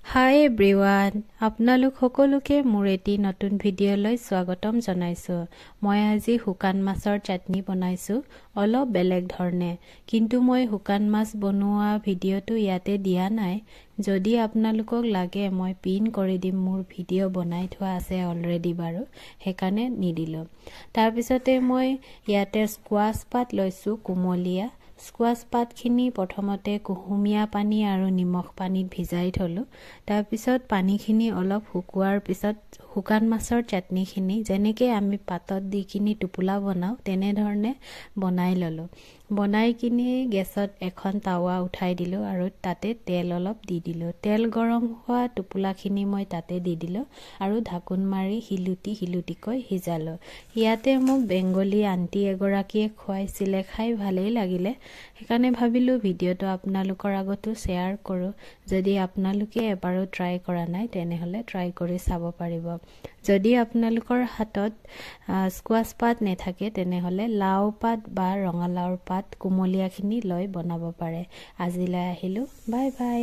হাই everyone, আপোনালোক সকলোকে মোৰ এটি নতুন ভিডিঅ'লৈ স্বাগতম জনাইছোঁ। মই আজি শুকান মাছৰ চাটনি বনাইছোঁ, অলপ বেলেগ ধৰণে। কিন্তু মই শুকান মাছ বনোৱা ভিডিঅ'টো ইয়াতে দিয়া নাই। যদি আপোনালোকক লাগে মই পিন কৰি দিম, মোৰ ভিডিঅ' বনাই থোৱা আছে অলৰেডি বাৰু, সেইকাৰণে নিদিলোঁ। তাৰপিছতে মই ইয়াতে স্কোৱাছ পাত লৈছোঁ, কুমলীয়া। স্কোৱাছ পাতখিনি প্ৰথমতে কুহুমীয়া পানী আৰু নিমখ পানীত ভিজাই থলোঁ। তাৰপিছত পানীখিনি অলপ শুকোৱাৰ পিছত শুকান মাছৰ চাটনিখিনি যেনেকৈ আমি পাতত দি কিনি টোপোলা বনাওঁ তেনেধৰণে বনাই ল'লোঁ। বনাই কিনি গেছত এখন টাৱা উঠাই দিলোঁ আৰু তাতে তেল অলপ দি দিলোঁ। তেল গৰম হোৱা টোপোলাখিনি মই তাতে দি দিলোঁ আৰু ঢাকোন মাৰি শিলুটিকৈ সিজালোঁ। ইয়াতে মোক বেংগলী আণ্টি এগৰাকীয়ে খুৱাইছিলে, খাই ভালেই লাগিলে। সেইকাৰণে ভাবিলোঁ ভিডিঅ'টো আপোনালোকৰ আগতো শ্বেয়াৰ কৰোঁ। যদি আপোনালোকে এবাৰো ট্ৰাই কৰা নাই তেনেহ'লে ট্ৰাই কৰি চাব পাৰিব। যদি আপোনালোকৰ হাতত স্কোৱাছ পাত নাথাকে তেনেহ'লে লাও পাত বা ৰঙালাওৰ পাত কুমলীয়াখিনি লৈ বনাব পাৰে। আজিলৈ আহিলোঁ, বাই বাই।